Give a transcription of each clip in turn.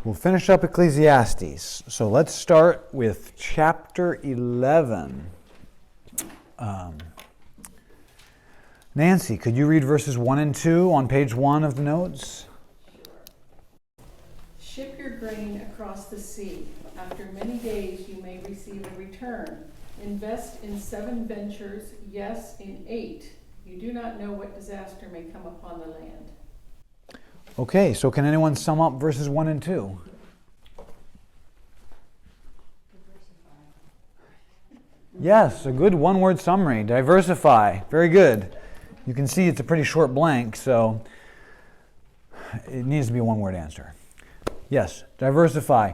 We'll finish up Ecclesiastes. So let's start with chapter 11. Nancy, could you read verses 1 and 2 on page 1 of the notes? Ship your grain across the sea. After many days you may receive a return. Invest in 7 ventures, yes, in 8. You do not know what disaster may come upon the land. Okay, so can anyone sum up verses 1 and 2? Yes, a good one-word summary. Diversify. Very good. You can see it's a pretty short blank, so it needs to be a one-word answer. Yes, diversify.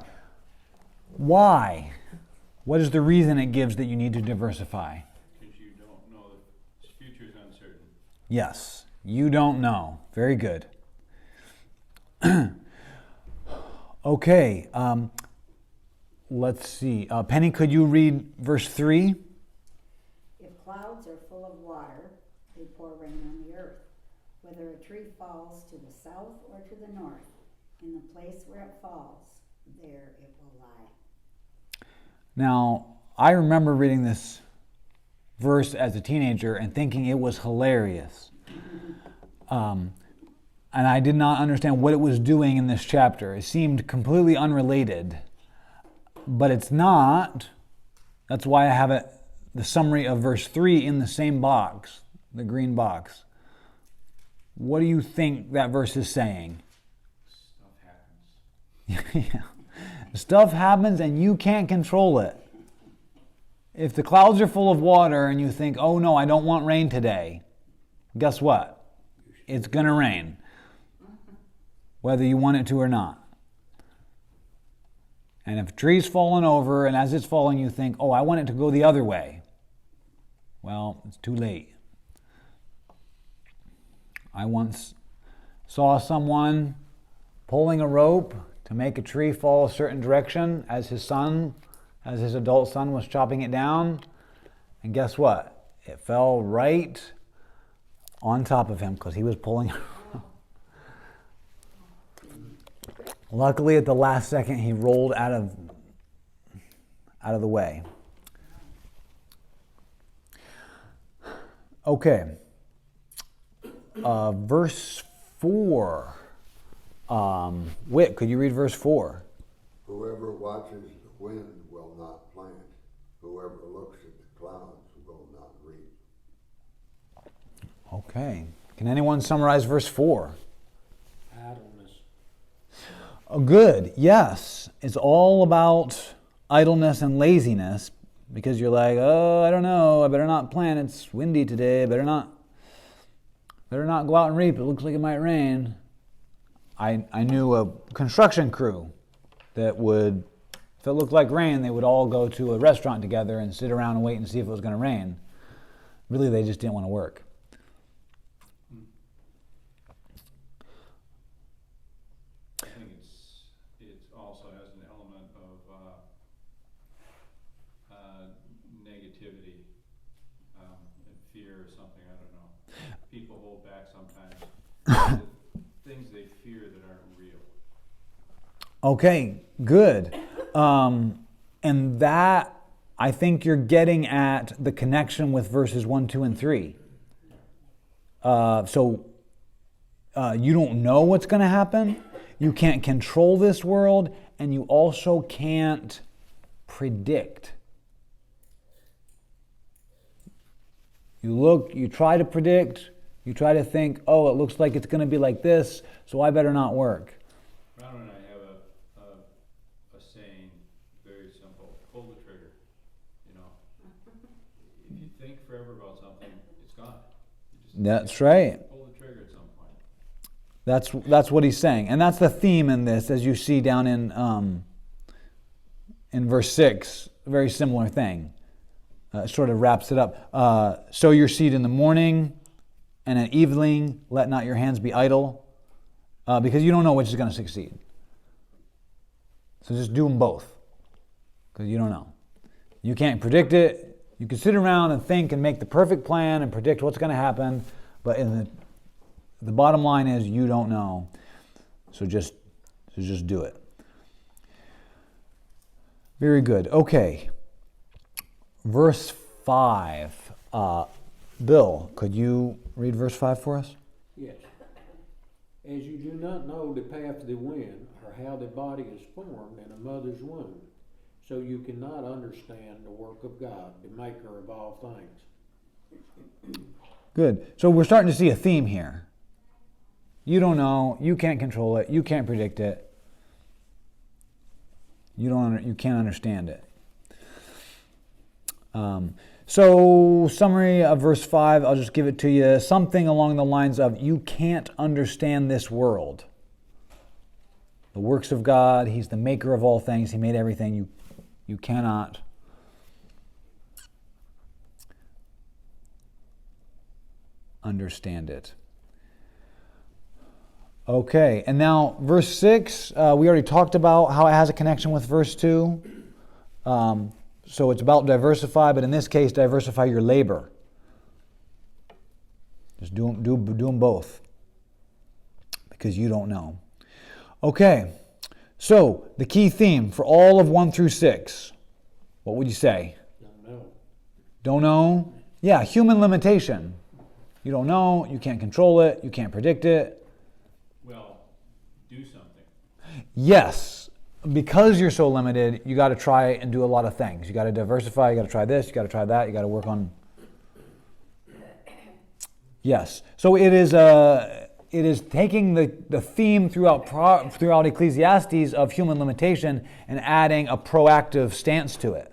Why? What is the reason it gives that you need to diversify? Because you don't know. The future is uncertain. Yes, you don't know. Very good. Okay, let's see. Penny, could you read verse 3? If clouds are full of water, they pour rain on the earth. Whether a tree falls to the south or to the north, in the place where it falls, there it will lie. Now, I remember reading this verse as a teenager and thinking it was hilarious. And I did not understand what it was doing in this chapter. It seemed completely unrelated. But it's not. That's why I have the summary of verse 3 in the same box, the green box. What do you think that verse is saying? Stuff happens. Yeah. Stuff happens and you can't control it. If the clouds are full of water and you think, oh no, I don't want rain today, guess what? It's going to rain, whether you want it to or not. And if a tree's falling over and as it's falling you think, oh, I want it to go the other way, well, it's too late. I once saw someone pulling a rope to make a tree fall a certain direction as his adult son was chopping it down. And guess what? It fell right on top of him because he was pulling it. Luckily, at the last second, he rolled out of the way. Okay. Verse 4. Whit, could you read verse 4? Whoever watches the wind will not plant. Whoever looks at the clouds will not reap. Okay. Can anyone summarize verse 4? Idleness. Oh, good. Yes. It's all about idleness and laziness because you're like, oh, I don't know. I better not plant. It's windy today. Better not go out and reap. It looks like it might rain. I knew a construction crew that would, if it looked like rain, they would all go to a restaurant together and sit around and wait and see if it was going to rain. Really, they just didn't want to work. I think it also has an element of negativity and fear or something. I don't know. People hold back sometimes. Things they fear that aren't real. Okay, good. And that, I think you're getting at the connection with verses 1, 2, and 3. So you don't know what's going to happen. You can't control this world, and you also can't predict. You try to predict, you try to think, oh, it looks like it's going to be like this, so I better not work. Ron and I have a saying, very simple: pull the trigger. You know, if you think forever about something, it's gone. That's right. Pull the trigger at some point. That's what he's saying, and that's the theme in this, as you see down in verse 6. A very similar thing. It sort of wraps it up. Sow your seed in the morning, and at evening, let not your hands be idle, because you don't know which is going to succeed. So just do them both, because you don't know. You can't predict it. You can sit around and think and make the perfect plan and predict what's going to happen, but the bottom line is you don't know. So just do it. Very good. Okay. Verse 5. Bill, could you read verse 5 for us? Yes. As you do not know the path of the wind, or how the body is formed in a mother's womb, so you cannot understand the work of God, the maker of all things. Good. So we're starting to see a theme here. You don't know. You can't control it. You can't predict it. You can't understand it. So summary of verse 5, I'll just give it to you. Something along the lines of, you can't understand this world. The works of God, He's the maker of all things. He made everything. You cannot understand it. Okay, and now verse 6, we already talked about how it has a connection with verse 2. So it's about diversify, but in this case, diversify your labor. Just do them both, because you don't know. Okay, so the key theme for all of 1 through 6, what would you say? Don't know. Don't know? Yeah, human limitation. You don't know, you can't control it, you can't predict it. Well, do something. Yes, because you're so limited, you got to try and do a lot of things. You got to diversify, you got to try this, you got to try that, you got to work on. Yes, so it is taking the theme throughout Ecclesiastes of human limitation and adding a proactive stance to it.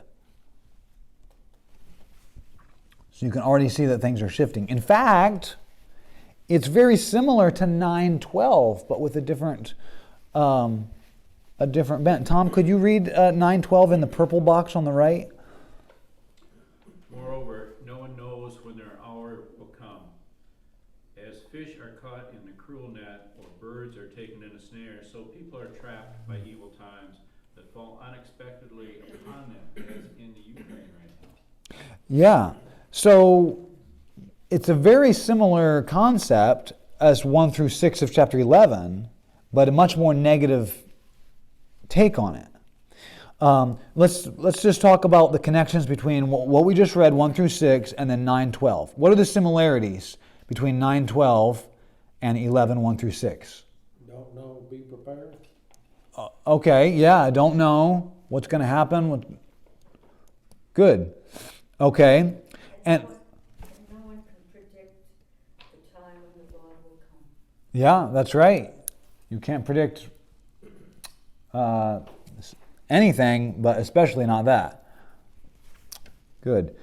So you can already see that things are shifting. In fact, it's very similar to 9:12, but with a different bent. Tom, could you read 9:12 in the purple box on the right? Moreover, no one knows when their hour will come. As fish are caught in the cruel net, or birds are taken in a snare, so people are trapped by evil times that fall unexpectedly upon them, as in the Ukraine right now. Yeah. So it's a very similar concept as 1 through 6 of chapter 11, but a much more negative take on it. Let's just talk about the connections between what we just read, 1 through 6, and then 9:12. What are the similarities between 9:12 and 11, 1 through 6? Don't know, be prepared. Okay, yeah, I don't know what's going to happen. Good. Okay. And no one can predict the time when the Lord will come. yeah, that's right. You can't predict anything, but especially not that. Good.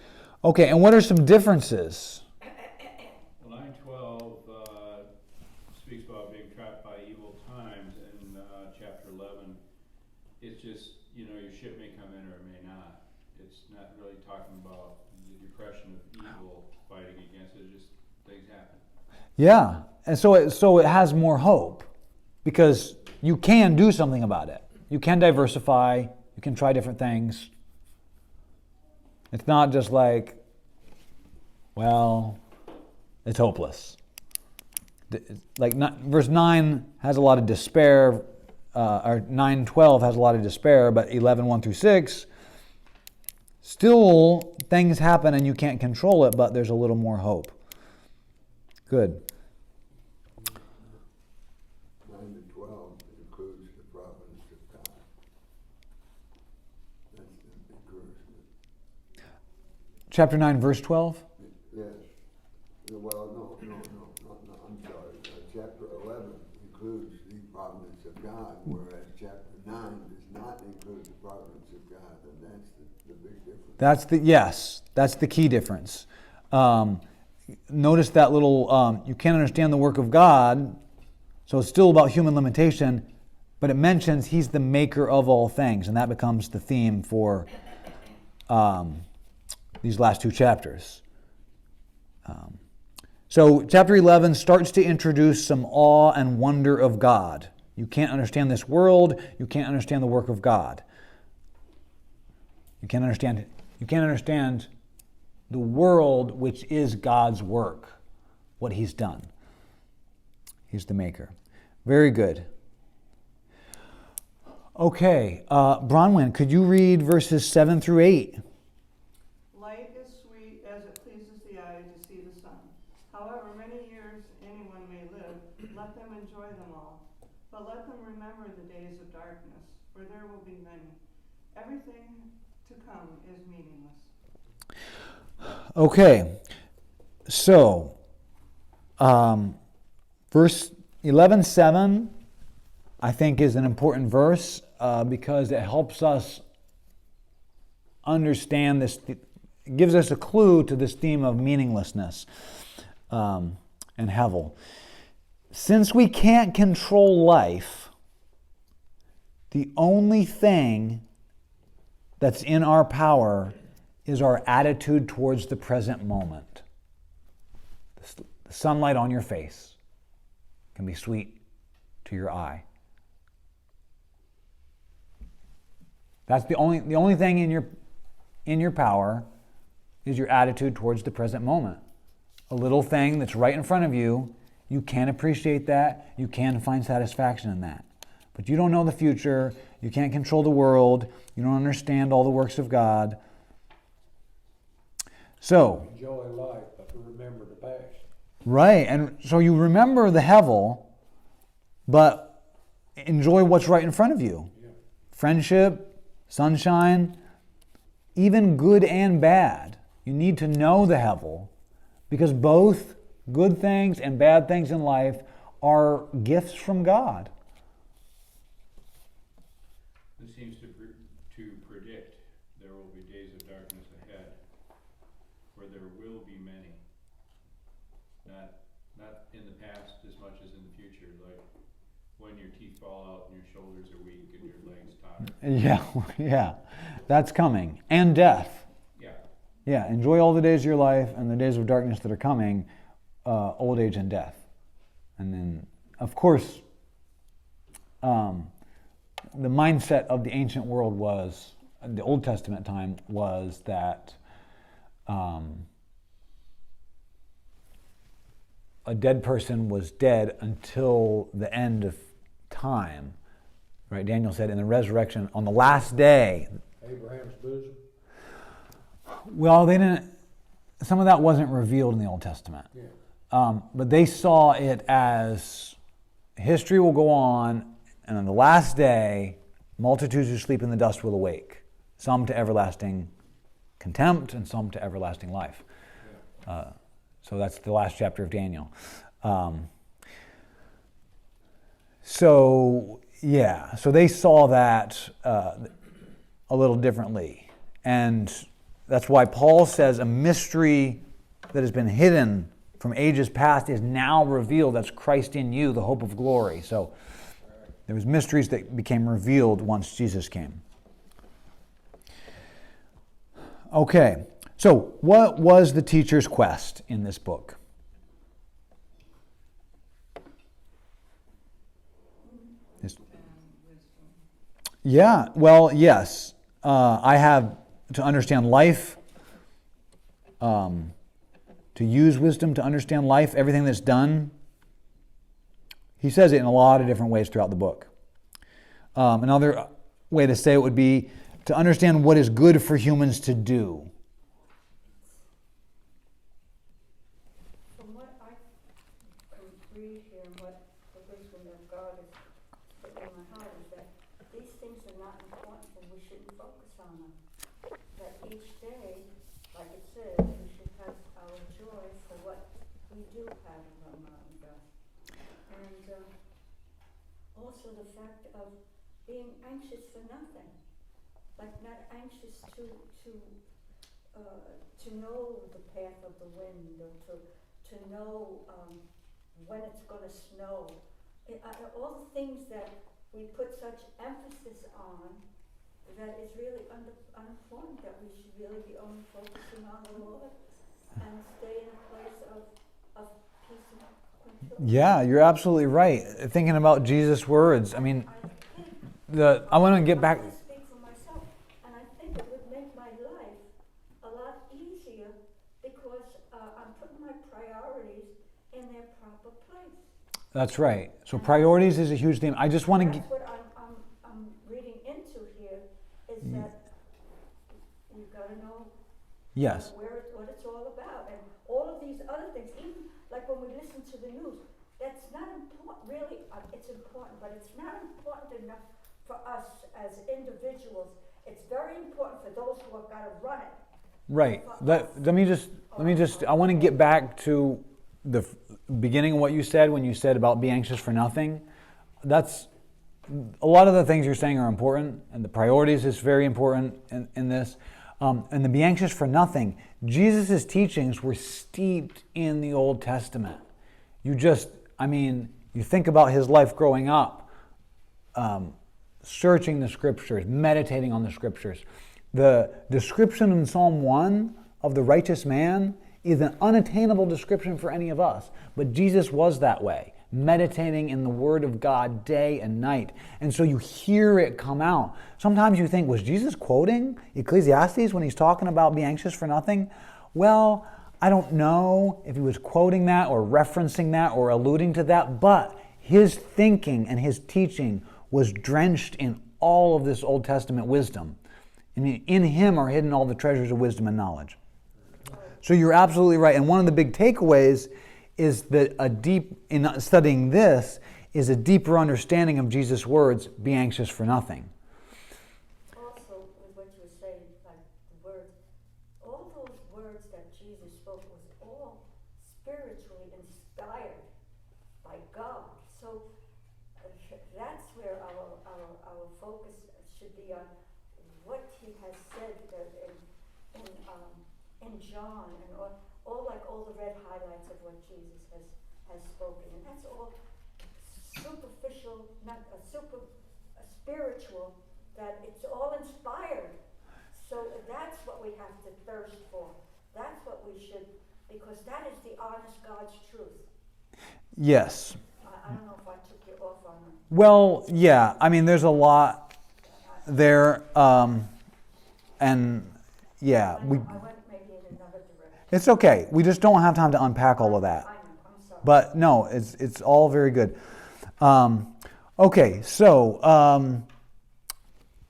Okay, and what are some differences? Well, 9:12 speaks about being trapped by evil times, and chapter 11, it's just, your ship may come in or it may not. It's not really talking about the depression of evil fighting against it, just things happen. Yeah, and so it has more hope because you can do something about it. You can diversify. You can try different things. It's not just like, well, it's hopeless. Like verse 9 has a lot of despair, or 9:12 has a lot of despair, but 11, 1 through 6, still things happen and you can't control it, but there's a little more hope. Good. 9 to 12 includes the providence of God. That's the encouragement. Chapter 9, verse 12. Yes. Well, no, I'm sorry. Chapter 11 includes the providence of God, whereas chapter 9 does not include the providence of God, and that's the big difference. That's the key difference. Notice that little, you can't understand the work of God, so it's still about human limitation, but it mentions He's the maker of all things, and that becomes the theme for these last two chapters. So chapter 11 starts to introduce some awe and wonder of God. You can't understand this world. You can't understand the work of God. You can't understand the world, which is God's work, what He's done. He's the maker. Very good. Okay, Bronwyn, could you read verses 7 through 8? Light is sweet as it pleases the eye to see the sun. However many years anyone may live, let them enjoy them all. But let them remember the days of darkness, for there will be many. Everything to come is meaningless. Okay, so verse 11:7, I think, is an important verse because it helps us understand this. It gives us a clue to this theme of meaninglessness and hevel. Since we can't control life, the only thing that's in our power is our attitude towards the present moment. The sunlight on your face can be sweet to your eye. That's the only thing in your power is your attitude towards the present moment. A little thing that's right in front of you, you can appreciate that, you can find satisfaction in that. But you don't know the future, you can't control the world, you don't understand all the works of God. So, Enjoy life, but remember the past. right, and so you remember the hevel, but enjoy what's right in front of you. Yeah. Friendship, sunshine, even good and bad. You need to know the hevel, because both good things and bad things in life are gifts from God. This seems to predict there will be days of darkness ahead, where there will be many. Not in the past as much as in the future, like when your teeth fall out and your shoulders are weak and your legs totter. Yeah, that's coming. And death. Yeah. Yeah, enjoy all the days of your life and the days of darkness that are coming, old age and death. And then, of course, the mindset of the ancient world was, the Old Testament time, was that a dead person was dead until the end of time. Right? Daniel said in the resurrection, on the last day. Abraham's bosom. Well, they didn't. Some of that wasn't revealed in the Old Testament. Yeah. But they saw it as history will go on, and on the last day, multitudes who sleep in the dust will awake. Some to everlasting contempt, and some to everlasting life. Yeah. So that's the last chapter of Daniel. So they saw that a little differently. And that's why Paul says a mystery that has been hidden from ages past is now revealed. That's Christ in you, the hope of glory. So there was mysteries that became revealed once Jesus came. Okay, so what was the teacher's quest in this book? Yeah, well, yes. I have to understand life, to use wisdom to understand life, everything that's done. He says it in a lot of different ways throughout the book. Another way to say it would be to understand what is good for humans to do. From what I can read here, and what the wisdom of God is put in my heart, is that these things are not important and we shouldn't focus on them. That each day, like it says, we should have our joy for what we do have around us. And also the fact of being anxious for nothing. Like not anxious to know the path of the wind, or to know when it's going to snow. All the things that we put such emphasis on, that is really unimportant, that we should really be only focusing on the Lord and stay in a place of peace and control. Yeah, you're absolutely right. Thinking about Jesus' words, I mean, I want to get back. I speak for myself, and I think it would make my life a lot easier because I'm putting my priorities in their proper place. That's right. So priorities is a huge theme. I just want to. That's what I'm reading into here is that you've got to know Yes. what it's all about, and all of these other things. Even like when we listen to the news, that's not important. Really, it's important, but it's not important enough for us as individuals. It's very important for those who have got to run it. Right. Let me just. I want to get back to the beginning of what you said when you said about be anxious for nothing. That's a lot of the things you're saying are important, and the priorities is very important in this. And the be anxious for nothing. Jesus' teachings were steeped in the Old Testament. You think about his life growing up, searching the Scriptures, meditating on the Scriptures. The description in Psalm 1 of the righteous man is an unattainable description for any of us. But Jesus was that way, meditating in the Word of God day and night. And so you hear it come out. Sometimes you think, was Jesus quoting Ecclesiastes when he's talking about be anxious for nothing? Well, I don't know if he was quoting that or referencing that or alluding to that, but his thinking and his teaching was drenched in all of this Old Testament wisdom. And in him are hidden all the treasures of wisdom and knowledge. So you're absolutely right. And one of the big takeaways is that in studying this is a deeper understanding of Jesus' words, be anxious for nothing. Also, with what you were saying, like the words, all those words that Jesus spoke was all spiritually inspired by God. So that's where our focus should be on what he has said in John and all the red highlights of what Jesus has spoken. And that's all superficial, not spiritual, that it's all inspired. So that's what we have to thirst for. That's what we should, because that is the honest God's truth. Yes. I don't know if I took you off on that. Well, yeah. There's a lot there. And yeah, I went maybe in another direction. it's okay. We just don't have time to unpack all of that. I know, I'm sorry. But no, it's all very good. Okay, so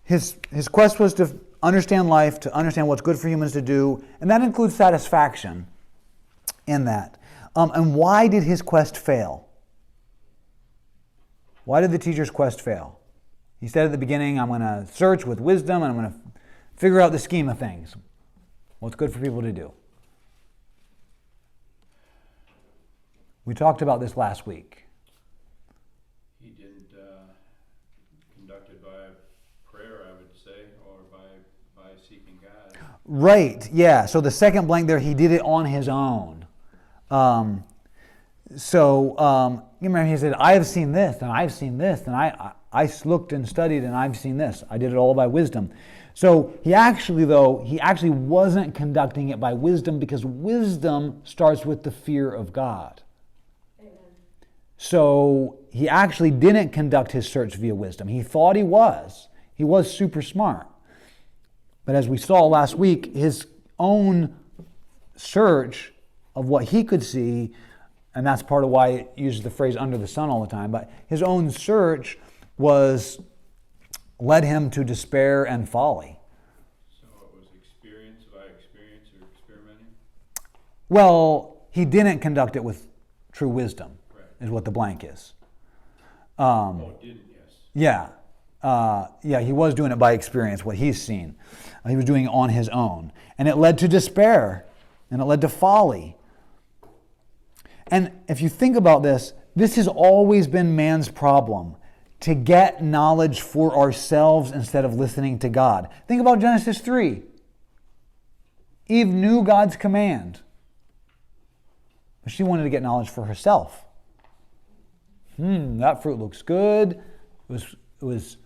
his quest was to understand life, to understand what's good for humans to do, and that includes satisfaction in that. And why did his quest fail? Why did the teacher's quest fail? He said at the beginning, I'm going to search with wisdom and I'm going to figure out the scheme of things. What's good for people to do. We talked about this last week. He didn't conduct it by prayer, I would say, or by seeking God. Right, yeah. So the second blank there, he did it on his own. You remember he said, I have seen this, and I've seen this, and I looked and studied, and I've seen this. I did it all by wisdom. So he actually wasn't conducting it by wisdom, because wisdom starts with the fear of God. Amen. So he actually didn't conduct his search via wisdom. He thought he was. He was super smart. But as we saw last week, his own search of what he could see, and that's part of why it uses the phrase under the sun all the time, but his own search led him to despair and folly. So it was experience by experience or experimenting? Well, he didn't conduct it with true wisdom, Right. is what the blank is. Didn't, yes. Yeah, he was doing it by experience, what he's seen. He was doing it on his own. And it led to despair, and it led to folly. And if you think about this, this has always been man's problem, to get knowledge for ourselves instead of listening to God. Think about Genesis 3. Eve knew God's command, but she wanted to get knowledge for herself. That fruit looks good. It was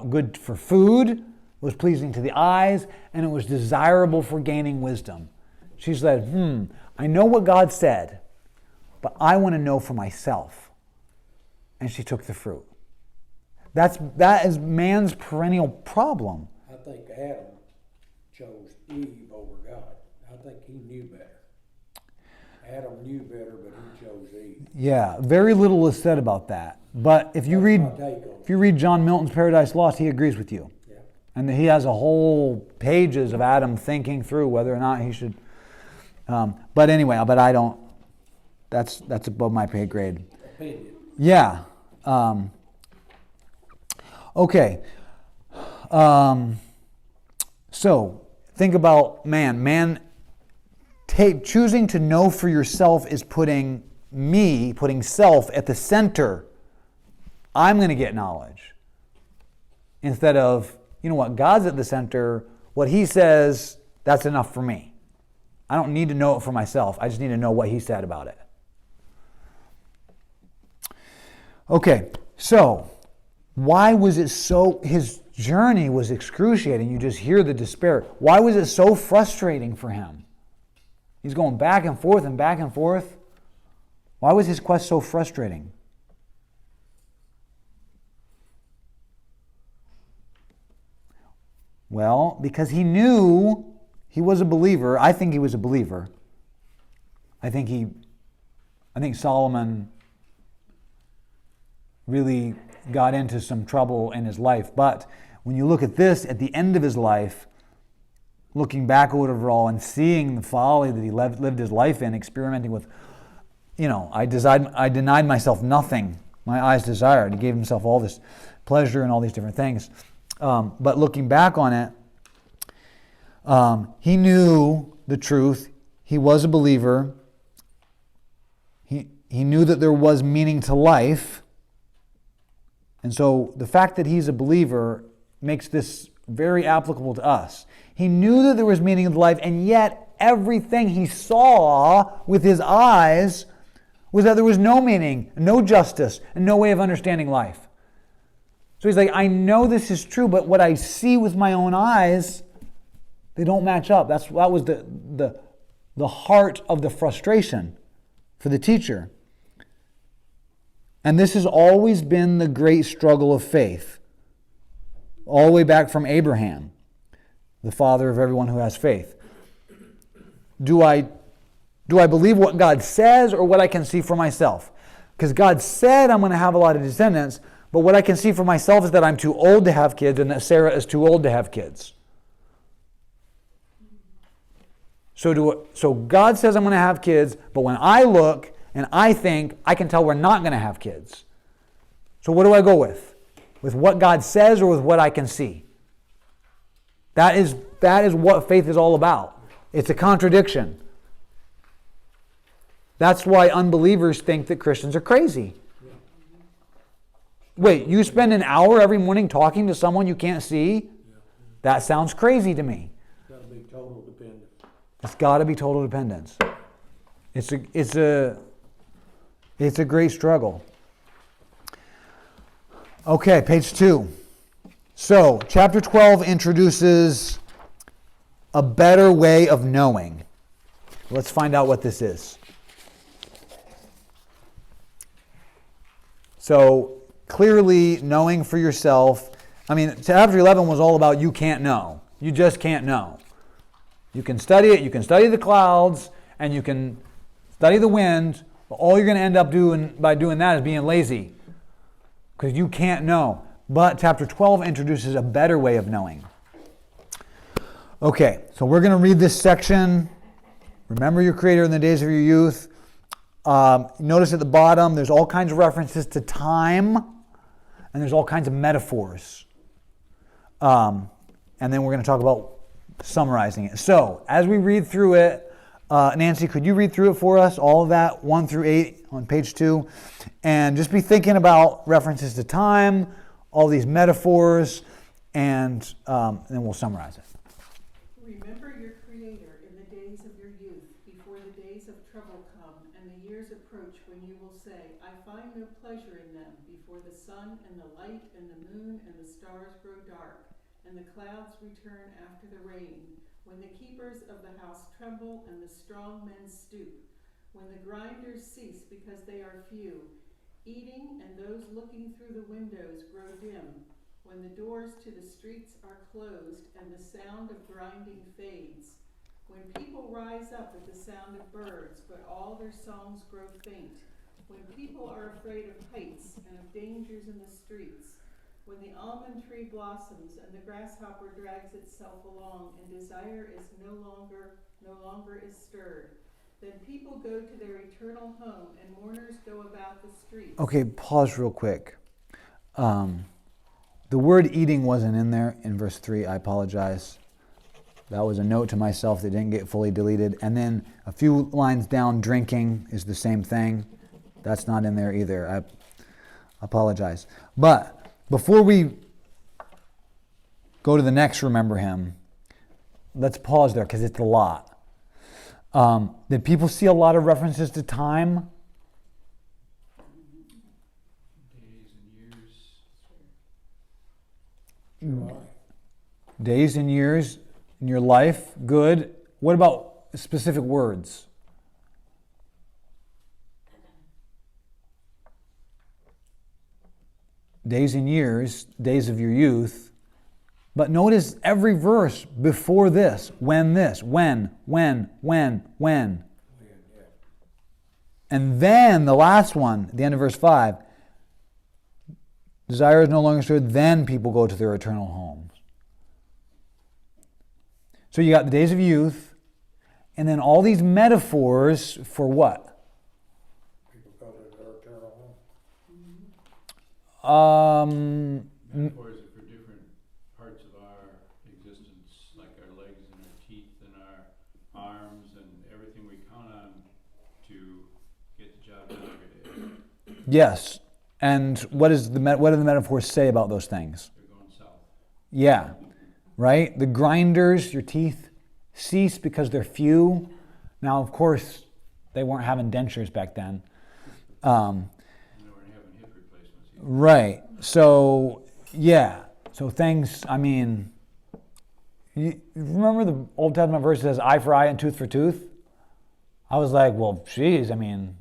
good for food. It was pleasing to the eyes, and it was desirable for gaining wisdom. She said, I know what God said, but I want to know for myself. And she took the fruit. That is man's perennial problem. I think Adam chose Eve over God. I think he knew better. Adam knew better, but he chose Eve. Yeah, very little is said about that. But if you read That's my take on it. if you read John Milton's Paradise Lost, he agrees with you. Yeah. And he has a whole pages of Adam thinking through whether or not he should. But anyway, but I don't. That's above my pay grade. Opinion. Yeah. Okay. So think about man. Man, choosing to know for yourself is putting self at the center. I'm going to get knowledge. Instead of, you know what, God's at the center. What he says, that's enough for me. I don't need to know it for myself. I just need to know what he said about it. Okay, so why was it so, his journey was excruciating. You just hear the despair. Why was it so frustrating for him? He's going back and forth and back and forth. Why was his quest so frustrating? Well, because he knew he was a believer. I think he was a believer. I think Solomon really got into some trouble in his life. But when you look at this, at the end of his life, looking back over all and seeing the folly that he lived his life in, experimenting with, I denied myself nothing my eyes desired. He gave himself all this pleasure and all these different things. But looking back on it, he knew the truth. He was a believer. He knew that there was meaning to life. And so the fact that he's a believer makes this very applicable to us. He knew that there was meaning in life, and yet everything he saw with his eyes was that there was no meaning, no justice, and no way of understanding life. So he's like, I know this is true, but what I see with my own eyes, they don't match up. That was the heart of the frustration for the teacher. And this has always been the great struggle of faith, all the way back from Abraham, the father of everyone who has faith. Do I believe what God says or what I can see for myself? Because God said I'm going to have a lot of descendants, but what I can see for myself is that I'm too old to have kids and that Sarah is too old to have kids. So God says I'm going to have kids, but when I look and I think, I can tell we're not going to have kids. So what do I go with? With what God says or with what I can see? That is what faith is all about. It's a contradiction. That's why unbelievers think that Christians are crazy. Wait, you spend an hour every morning talking to someone you can't see? That sounds crazy to me. It's got to be total dependence. It's got to be total dependence. It's a great struggle. Okay, page 2. So, chapter 12 introduces a better way of knowing. Let's find out what this is. So, clearly, knowing for yourself. Chapter 11 was all about you can't know. You just can't know. You can study it, you can study the clouds, and you can study the wind, but all you're going to end up doing by doing that is being lazy. Because you can't know. But chapter 12 introduces a better way of knowing. Okay, so we're going to read this section. Remember your Creator in the days of your youth. Notice at the bottom, there's all kinds of references to time, and there's all kinds of metaphors. And then we're going to talk about summarizing it. So, as we read through it, Nancy, could you read through it for us, all of that, 1 through 8 on page 2, and just be thinking about references to time, all these metaphors, and then we'll summarize it. Remember your Creator in the days of your youth, before the days of trouble come, and the years approach when you will say, I find no pleasure in them, before the sun and the light and the moon and the stars grow dark, and the clouds return after the rain, when the keepers of the house tremble and the strong men stoop, when the grinders cease because they are few, eating and those looking through the windows grow dim, when the doors to the streets are closed and the sound of grinding fades, when people rise up at the sound of birds, but all their songs grow faint, When people are afraid of heights and of dangers in the streets, when the almond tree blossoms and the grasshopper drags itself along and desire is no longer is stirred, then people go to their eternal home and mourners go about the streets. Okay, pause real quick. The word eating wasn't in there in verse 3. I apologize. That was a note to myself that didn't get fully deleted. And then a few lines down, drinking is the same thing. That's not in there either. I apologize. But before we go to the next remember him, let's pause there because it's a lot. Did people see a lot of references to time? Days and years in your life, good. What about specific words? Days and years, days of your youth. But notice every verse before this, when, when. And then the last one, at the end of verse 5, desire is no longer stirred, then people go to their eternal homes. So you got the days of youth, and then all these metaphors for what? People go to their eternal home. Metaphors are for different parts of our existence, like our legs and our teeth and our arms and everything we count on to get the job done every day. Yes. And what do the metaphors say about those things? They're going south. Yeah. Right? The grinders, your teeth cease because they're few. Now, of course, they weren't having dentures back then. And they weren't having hip replacements either. Right. So, yeah. So things, I mean, you remember the Old Testament verse that says eye for eye and tooth for tooth? I was like, well, geez, I mean,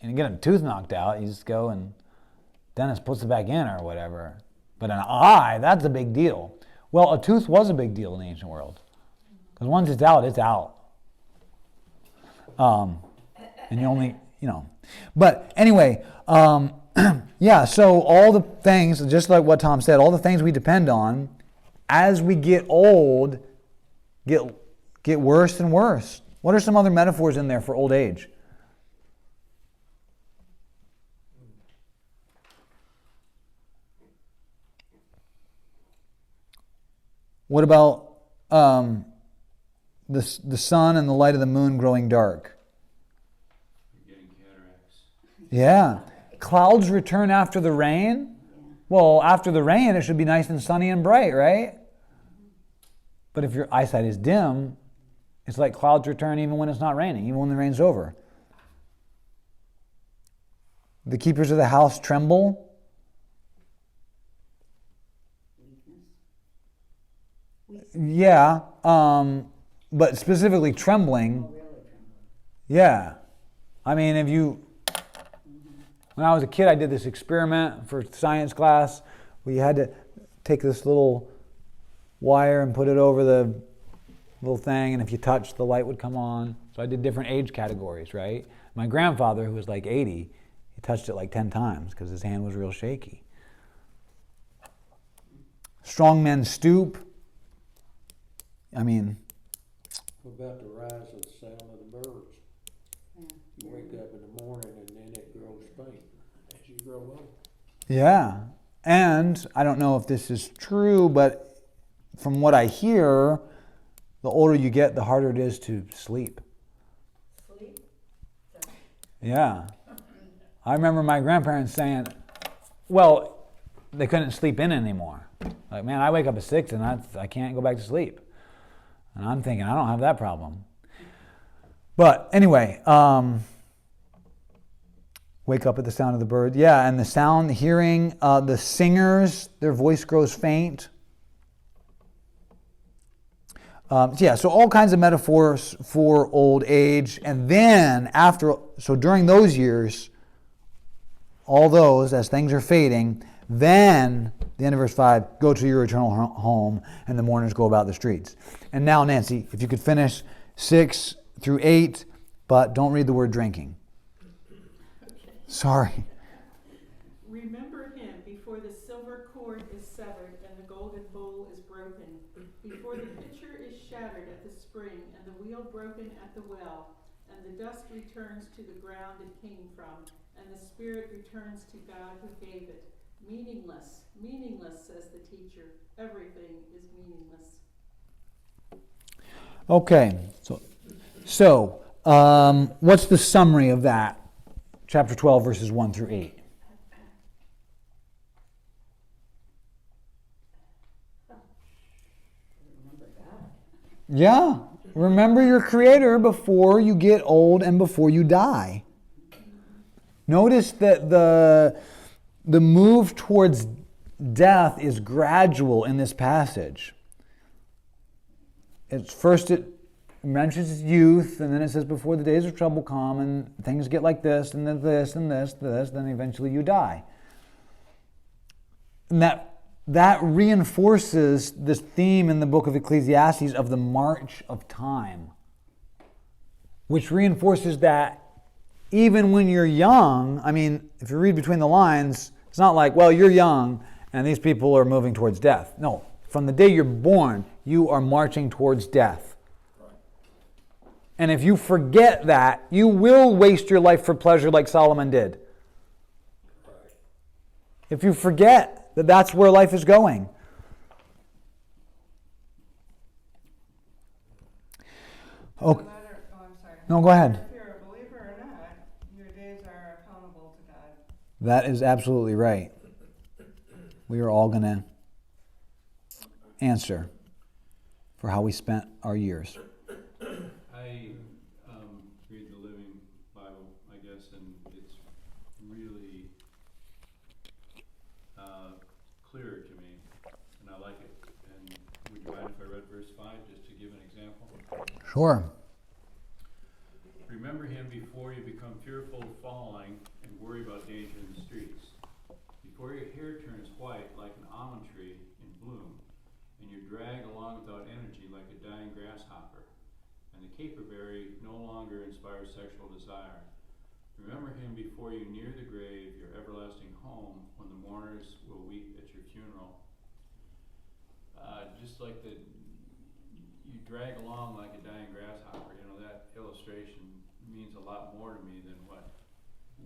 and you get a tooth knocked out, you just go and dentist puts it back in or whatever. But an eye, that's a big deal. Well, a tooth was a big deal in the ancient world. Because once it's out, it's out. And you only, But anyway, yeah, so all the things, just like what Tom said, all the things we depend on, as we get old, get worse and worse. What are some other metaphors in there for old age? What about the sun and the light of the moon growing dark? You're getting cataracts. Yeah. Clouds return after the rain? Well, after the rain, it should be nice and sunny and bright, right? But if your eyesight is dim, it's like clouds return even when it's not raining, even when the rain's over. The keepers of the house tremble. Yeah, but specifically trembling. Yeah. I mean, when I was a kid, I did this experiment for science class. We had to take this little wire and put it over the little thing, and if you touched, the light would come on. So I did different age categories, right? My grandfather, who was like 80, he touched it like 10 times because his hand was real shaky. Strong men stoop. I mean, What about the rise of the sound of the birds? You wake up in the morning and then it grows faint as you grow old. yeah. And I don't know if this is true, but from what I hear, the older you get, the harder it is to sleep. Sleep? Yeah. I remember my grandparents saying, well, they couldn't sleep in anymore. Like, man, I wake up at 6 and I can't go back to sleep. And I'm thinking, I don't have that problem. But anyway, wake up at the sound of the bird. Yeah, and the sound, hearing, the singers, their voice grows faint. So all kinds of metaphors for old age. And then so during those years, all those, as things are fading, then, the end of verse 5, go to your eternal home, and the mourners go about the streets. And now, Nancy, if you could finish 6 through 8, but don't read the word drinking. Okay. Sorry. Remember him before the silver cord is severed and the golden bowl is broken, before the pitcher is shattered at the spring and the wheel broken at the well, and the dust returns to the ground it came from, and the spirit returns to God who gave it. Meaningless, meaningless, says the teacher. Everything is meaningless. Okay, so what's the summary of that? Chapter 12, verses 1 through 8. Remember God. Yeah, remember your Creator before you get old and before you die. Notice that the move towards death is gradual in this passage. It mentions youth, and then it says before the days of trouble come, and things get like this, and then this, and this, then eventually you die. And that reinforces this theme in the book of Ecclesiastes of the march of time, which reinforces that even when you're young, I mean, if you read between the lines, it's not like, well, you're young, and these people are moving towards death. No, from the day you're born, you are marching towards death. And if you forget that, you will waste your life for pleasure like Solomon did. If you forget that that's where life is going. Okay. No, go ahead. If you're a believer or not, your days are accountable to God. That is absolutely right. We are all going to answer for how we spent our years. I read the Living Bible, I guess, and it's really clear to me, and I like it. And would you mind if I read verse 5 just to give an example? Sure. Remember him before you become fearful of falling and worry about danger in the streets. Before your hair turns white like an almond tree in bloom, and you drag along without energy like a dying grasshopper, and the caperberry no longer inspires sexual desire. Remember him before you near the grave, your everlasting home, when the mourners will weep at your funeral. Just like you drag along like a dying grasshopper, that illustration means a lot more to me than what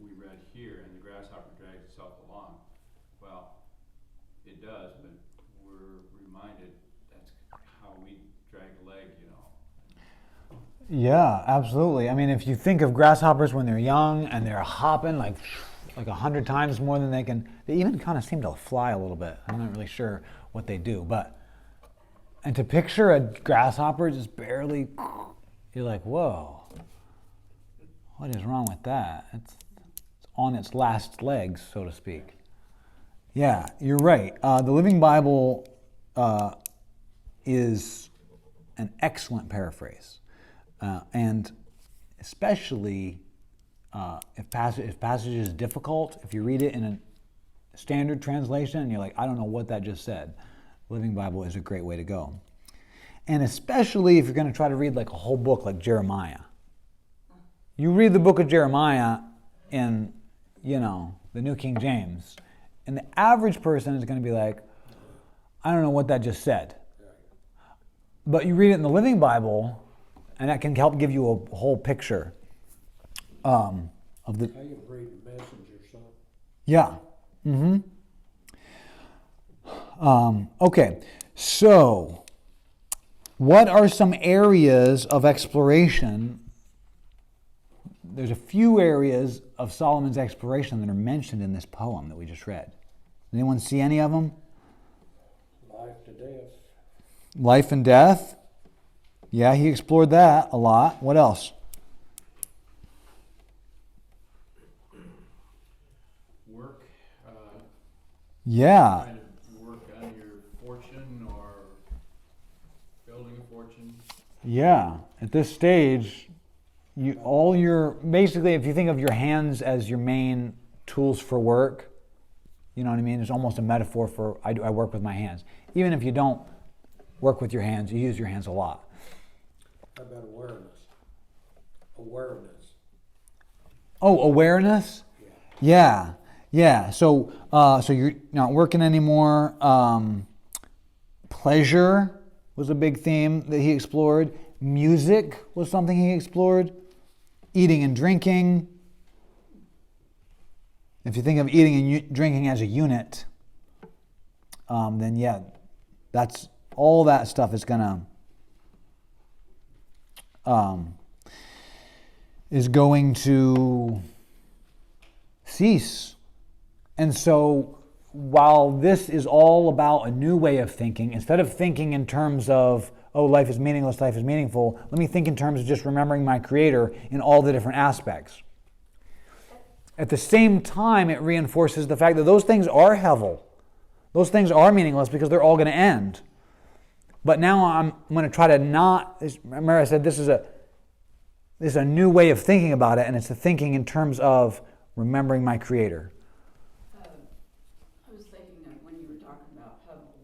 we read here, and the grasshopper drags itself along. Well, it does, but we're reminded that's how we drag a leg, Yeah, absolutely. I mean, if you think of grasshoppers when they're young and they're hopping like 100 times more than they can, they even kind of seem to fly a little bit. I'm not really sure what they do, and to picture a grasshopper just barely, you're like, whoa, what is wrong with that? It's on its last legs, so to speak. Yeah, you're right. The Living Bible is an excellent paraphrase. And especially if passage is difficult, if you read it in a standard translation and you're like, I don't know what that just said, Living Bible is a great way to go. And especially if you're going to try to read like a whole book like Jeremiah. You read the book of Jeremiah in, the New King James, and the average person is going to be like, I don't know what that just said. But you read it in the Living Bible, and that can help give you a whole picture of the... How you read the Message or something? Yeah. Mm-hmm. Okay, so what are some areas of exploration? There's a few areas of Solomon's exploration that are mentioned in this poem that we just read. Anyone see any of them? Life to death. Life and death. Yeah, he explored that a lot. What else? Work. Yeah. Trying to work on your fortune or building a fortune. Yeah. At this stage, basically, if you think of your hands as your main tools for work, you know what I mean? It's almost a metaphor for I work with my hands. Even if you don't work with your hands, you use your hands a lot. How about awareness? Awareness. Oh, awareness? Yeah, yeah. So you're not working anymore. Pleasure was a big theme that he explored. Music was something he explored. Eating and drinking. If you think of eating and drinking as a unit, then yeah, that's all that stuff is going to cease. And so while this is all about a new way of thinking, instead of thinking in terms of, oh, life is meaningless, life is meaningful, let me think in terms of just remembering my Creator in all the different aspects. At the same time, it reinforces the fact that those things are hevel. Those things are meaningless because they're all going to end. But now I'm going to try to not, remember I said this is a new way of thinking about it, and it's the thinking in terms of remembering my Creator. I was thinking that when you were talking about Hevel,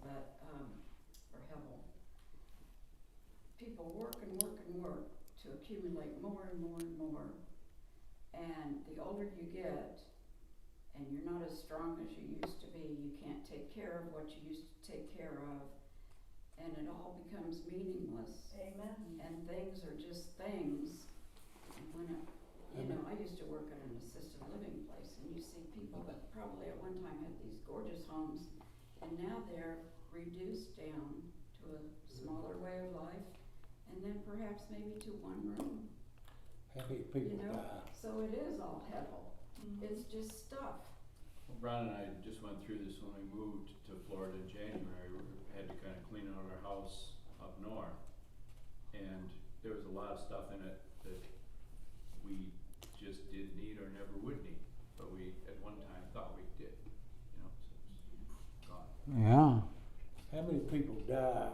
or Hevel, people work and work and work to accumulate more and more and more. And the older you get, and you're not as strong as you used to be, you can't take care of what you used to take care of, and it all becomes meaningless. Amen. And things are just things. And when I used to work at an assisted living place, and you see people that probably at one time had these gorgeous homes, and now they're reduced down to a smaller way of life, and then perhaps maybe to one room. How many people die? So it is all hevel. It's just stuff. Well, Ron and I just went through this when we moved to Florida in January. We had to kind of clean out our house up north, and there was a lot of stuff in it that we just didn't need or never would need, but we at one time thought we did. So it's gone. Yeah. How many people die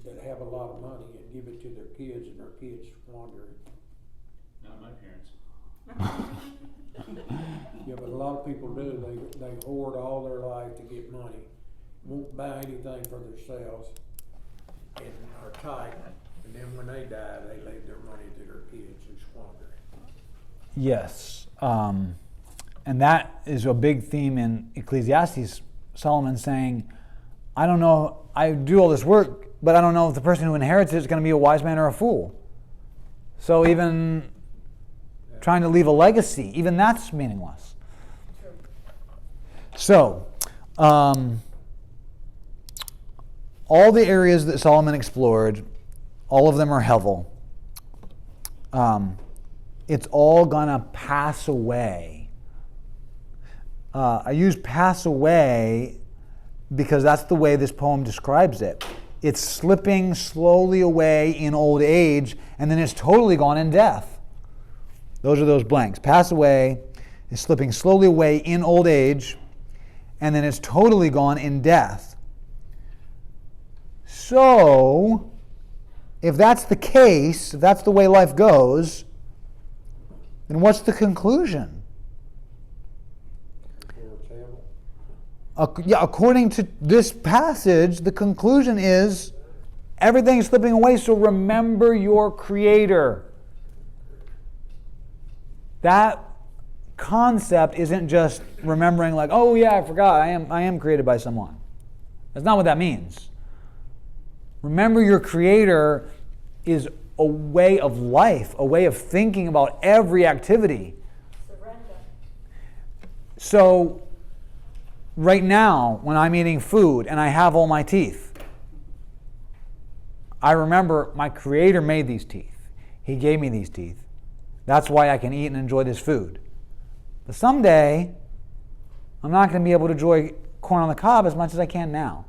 that have a lot of money and give it to their kids and their kids squander it? Not my parents. Yeah, but a lot of people do. They hoard all their life to get money, won't buy anything for themselves, and are tight. And then when they die, they leave their money to their kids who squander it. Yes. And that is a big theme in Ecclesiastes. Solomon saying, I don't know, I do all this work, but I don't know if the person who inherits it is going to be a wise man or a fool. So even trying to leave a legacy, even that's meaningless. So, all the areas that Solomon explored, all of them are hevel. It's all gonna pass away. I use pass away because that's the way this poem describes it. It's slipping slowly away in old age, and then it's totally gone in death. Those are those blanks. Pass away is slipping slowly away in old age, and then it's totally gone in death. So, if that's the case, if that's the way life goes, then what's the conclusion? According to this passage, the conclusion is everything is slipping away, so remember your Creator. That concept isn't just remembering like, oh yeah, I forgot, I am created by someone. That's not what that means. Remember your Creator is a way of life, a way of thinking about every activity. Surrender. So, right now, when I'm eating food and I have all my teeth, I remember my Creator made these teeth. He gave me these teeth. That's why I can eat and enjoy this food. But someday, I'm not going to be able to enjoy corn on the cob as much as I can now,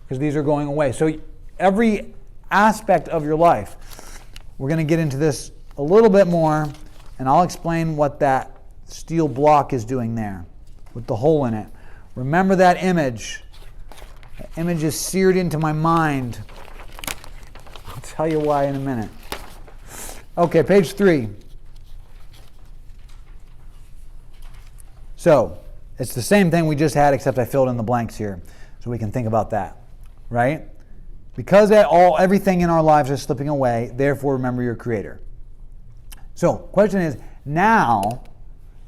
because these are going away. So every aspect of your life, we're going to get into this a little bit more, and I'll explain what that steel block is doing there with the hole in it. Remember that image. That image is seared into my mind. I'll tell you why in a minute. Okay, page 3. So, it's the same thing we just had, except I filled in the blanks here, so we can think about that, right? Because everything in our lives is slipping away, therefore remember your Creator. So, question is, Now,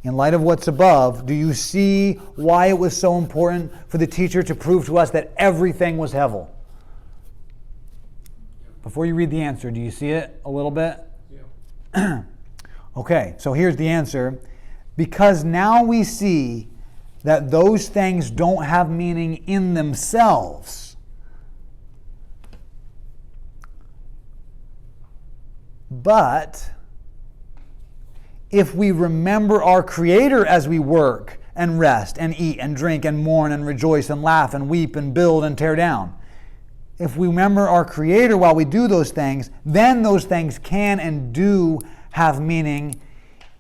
in light of what's above, do you see why it was so important for the teacher to prove to us that everything was hevel? Before you read the answer, do you see it a little bit? Yeah. Okay, so here's the answer. Because now we see that those things don't have meaning in themselves. But if we remember our Creator as we work and rest and eat and drink and mourn and rejoice and laugh and weep and build and tear down, if we remember our Creator while we do those things, then those things can and do have meaning,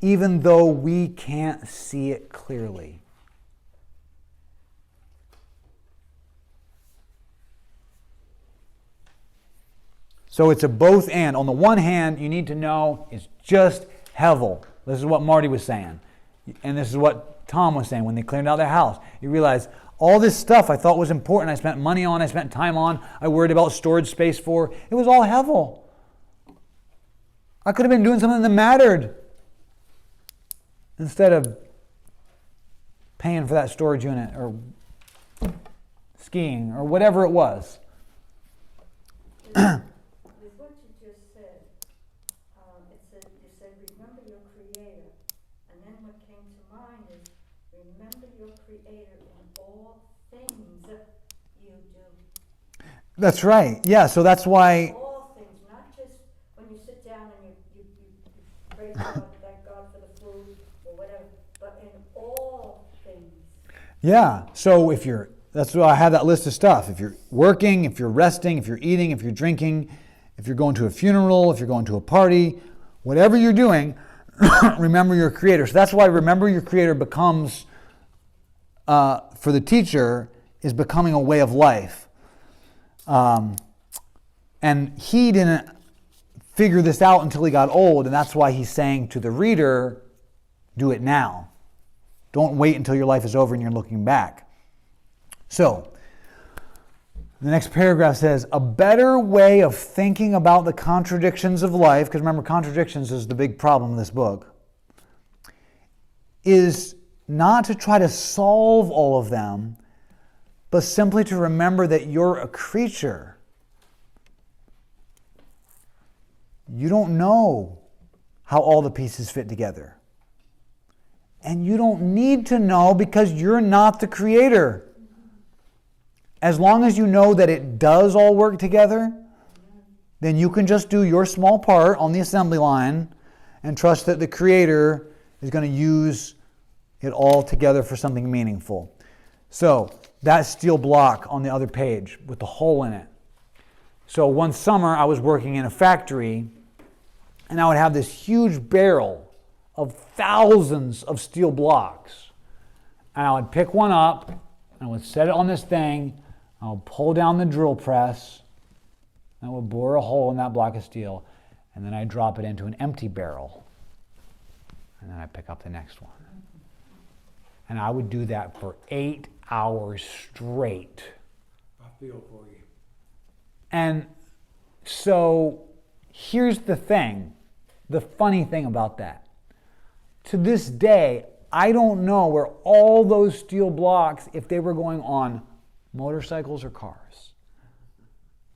even though we can't see it clearly. So it's a both and. On the one hand, you need to know it's just hevel. This is what Marty was saying. And this is what Tom was saying when they cleared out their house. You realize all this stuff I thought was important, I spent money on, I spent time on, I worried about storage space for, it was all hevel. I could have been doing something that mattered instead of paying for that storage unit or skiing or whatever it was. With what you just said, you said, remember your Creator. And then what came to mind is, remember your Creator in all things you do. That's right. Yeah, so that's why... All things, not just when you sit down and you praise God, thank God for the food or whatever, but in all things. Yeah, so if you're... That's why I have that list of stuff. If you're working, if you're resting, if you're eating, if you're drinking, if you're going to a funeral, if you're going to a party, whatever you're doing, remember your Creator. So that's why remember your Creator becomes, for the teacher, is becoming a way of life. And he didn't figure this out until he got old, and that's why he's saying to the reader, do it now. Don't wait until your life is over and you're looking back. So, the next paragraph says, a better way of thinking about the contradictions of life, because remember, contradictions is the big problem in this book, is not to try to solve all of them, but simply to remember that you're a creature. You don't know how all the pieces fit together. And you don't need to know because you're not the creator. As long as you know that it does all work together, then you can just do your small part on the assembly line and trust that the Creator is going to use it all together for something meaningful. So, that steel block on the other page with the hole in it. So one summer I was working in a factory and I would have this huge barrel of thousands of steel blocks. And I would pick one up and I would set it on this thing. I would pull down the drill press, and I would bore a hole in that block of steel, and then I'd drop it into an empty barrel. And then I'd pick up the next one. And I would do that for 8 hours straight. I feel for you. And so here's the thing, the funny thing about that. To this day, I don't know where all those steel blocks, if they were going on motorcycles or cars.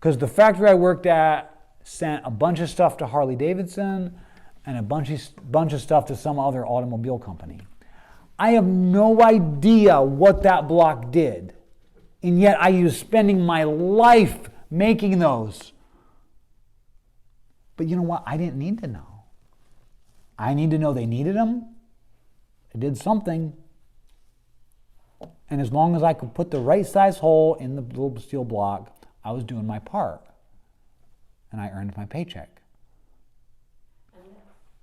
Because the factory I worked at sent a bunch of stuff to Harley Davidson and a bunch of stuff to some other automobile company. I have no idea what that block did. And yet I was spending my life making those. But you know what? I didn't need to know. I need to know they needed them. They did something. And as long as I could put the right size hole in the little steel block, I was doing my part. And I earned my paycheck.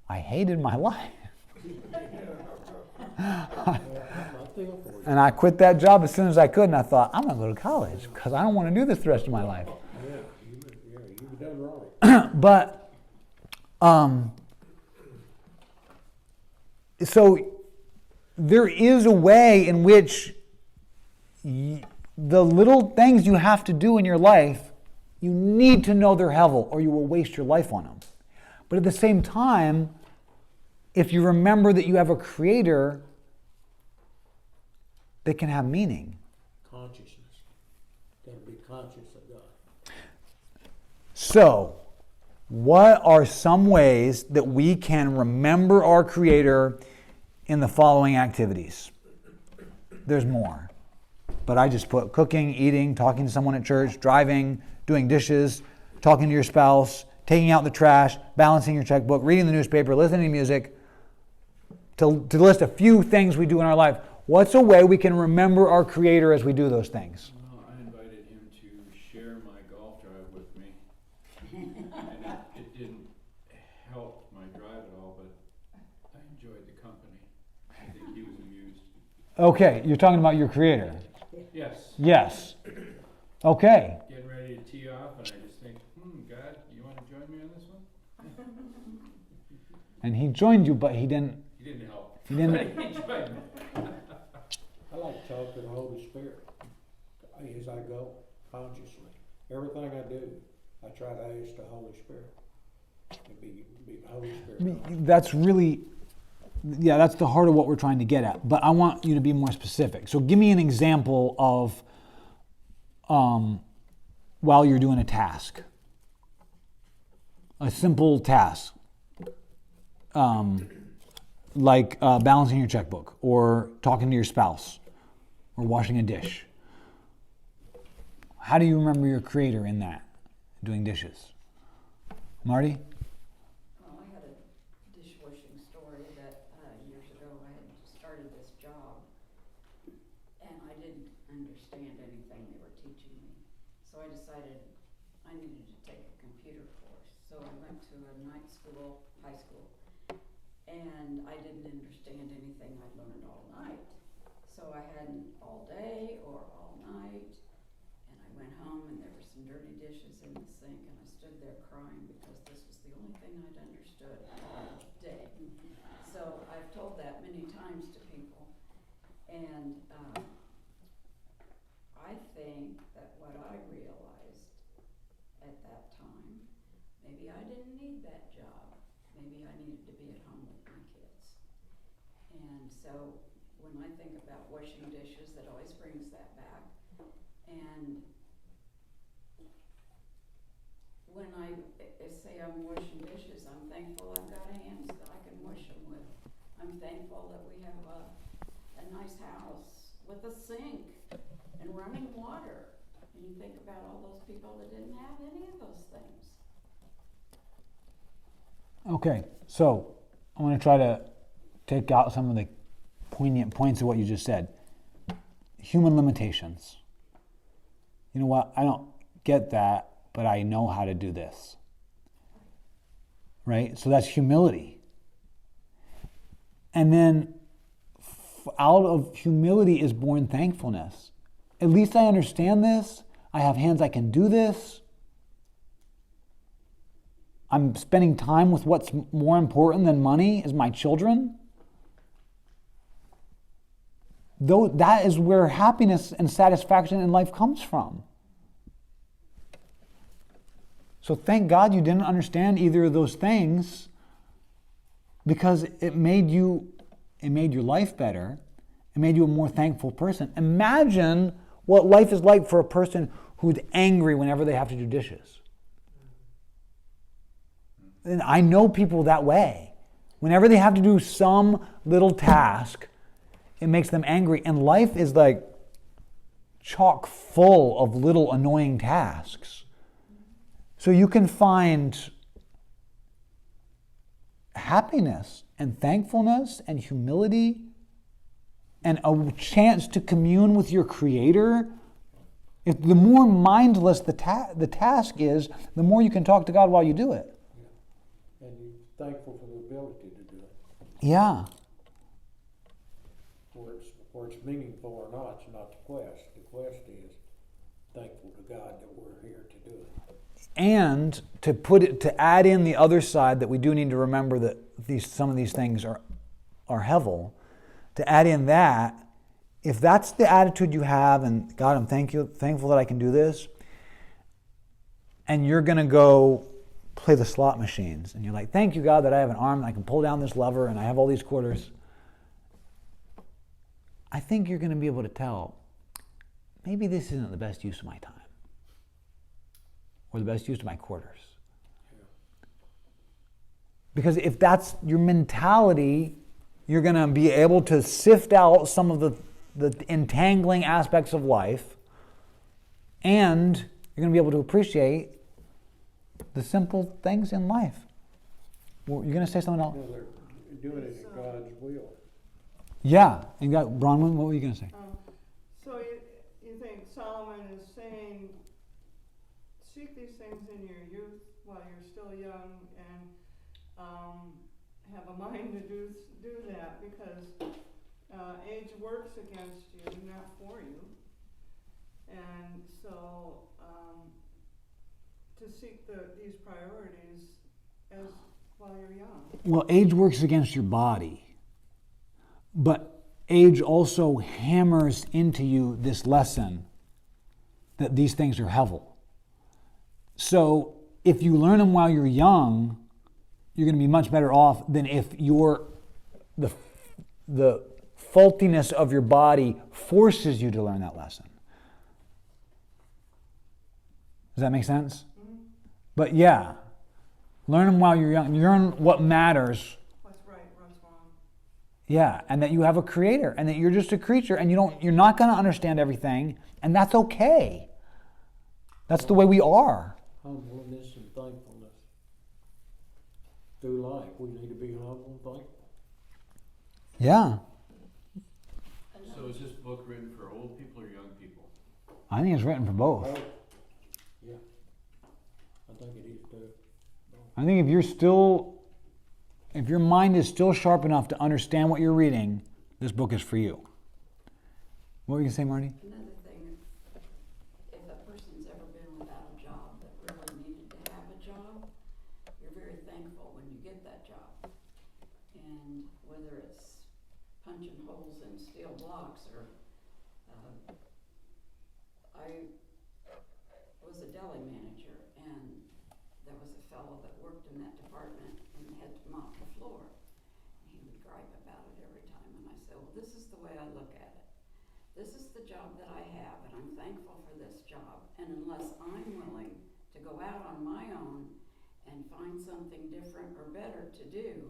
I hated my life. And I quit that job as soon as I could, and I thought, I'm going to go to college because I don't want to do this the rest of my life. Yeah, you've done right. But, so there is a way in which the little things you have to do in your life, you need to know they're hevel or you will waste your life on them. But at the same time, if you remember that you have a Creator, they can have meaning. Consciousness. Gotta be conscious of God. So, what are some ways that we can remember our Creator in the following activities? There's more. But I just put cooking, eating, talking to someone at church, driving, doing dishes, talking to your spouse, taking out the trash, balancing your checkbook, reading the newspaper, listening to music, to list a few things we do in our life. What's a way we can remember our Creator as we do those things? Well, I invited him to share my golf drive with me. And it didn't help my drive at all, but I enjoyed the company. I think he was amused. Okay, you're talking about your Creator. Yes. Yes. Okay. Getting ready to tee off, and I just think, God, you want to join me on this one? And he joined you, but he didn't. He didn't help. He didn't. But he joined me. I like to talk to the Holy Spirit as I go, consciously. Everything I do, I try to ask the Holy Spirit. And be the Holy Spirit. That's really, that's the heart of what we're trying to get at. But I want you to be more specific. So give me an example of while you're doing a task. A simple task. Like balancing your checkbook, or talking to your spouse, or washing a dish. How do you remember your Creator in that, doing dishes? Marty? Well, I had a dishwashing story that years ago I had started this job, and I didn't understand anything they were teaching me. So I decided I needed to take a computer course. So I went to a night school, high school, and I didn't understand anything I'd learned all night. So I had an all day or all night, and I went home and there were some dirty dishes in the sink, and I stood there crying because this was the only thing I'd understood all day. So I've told that many times to people, and I think that what I realized at that time, maybe I didn't need that job. Maybe I needed to be at home with my kids. And so when I think about washing dishes, that always brings that back. And when I say I'm washing dishes, I'm thankful I've got hands that I can wash them with. I'm thankful that we have a nice house with a sink and running water. And you think about all those people that didn't have any of those things. Okay, so I want to try to take out some of the poignant points of what you just said. Human limitations. You know what? I don't get that, but I know how to do this. Right? So that's humility. And then out of humility is born thankfulness. At least I understand this. I have hands, I can do this. I'm spending time with what's more important than money is my children. Though that is where happiness and satisfaction in life comes from. So thank God you didn't understand either of those things, because it made your life better. It made you a more thankful person. Imagine what life is like for a person who's angry whenever they have to do dishes. And I know people that way. Whenever they have to do some little task, it makes them angry. And life is like chock full of little annoying tasks. So you can find happiness and thankfulness and humility and a chance to commune with your Creator. If the more mindless the task is, the more you can talk to God while you do it. And you're thankful for the ability to do it. Yeah. Whether it's meaningful or not, it's not the quest. The quest is thankful to God that we're here to do it. And to add in the other side, that we do need to remember that some of these things are hevel. To add in that, if that's the attitude you have, and God, I'm thankful that I can do this, and you're going to go play the slot machines, and you're like, thank you, God, that I have an arm and I can pull down this lever and I have all these quarters. I think you're going to be able to tell, maybe this isn't the best use of my time or the best use of my quarters. Because if that's your mentality, you're going to be able to sift out some of the entangling aspects of life, and you're going to be able to appreciate the simple things in life. Well, you're going to say something else? No, they're doing it in God's will. Yeah. And Bronwyn, what were you going to say? So you think Solomon is saying, seek these things in your youth while you're still young, and have a mind to do that, because age works against you, not for you. And so to seek these priorities as while you're young. Well, age works against your body, but age also hammers into you this lesson that these things are hevel. So if you learn them while you're young, you're going to be much better off than if the faultiness of your body forces you to learn that lesson. Does that make sense? Mm-hmm. But yeah, learn them while you're young. Learn what matters. What's right, what's wrong. Yeah, and that you have a creator, and that you're just a creature, and you're not going to understand everything, and that's okay. That's the way we are. Humbleness and thankfulness. Through life, we need to be humble and thankful. Yeah. So is this book written for old people or young people? I think it's written for both. Oh, yeah. I think it is too. I think if your mind is still sharp enough to understand what you're reading, this book is for you. What were you going to say, Marty? Another thing, if a person's ever been without a job that really needed to have a job, you're very thankful when you get that job. And whether it's punching holes in steel blocks or I was a deli manager, and there was a fellow that worked in that department and had to mop the floor. He would gripe about it every time, and I said, well, this is the way I look at it. This is the job that I have, and I'm thankful for this job. And unless I'm willing to go out on my own and find something different or better to do,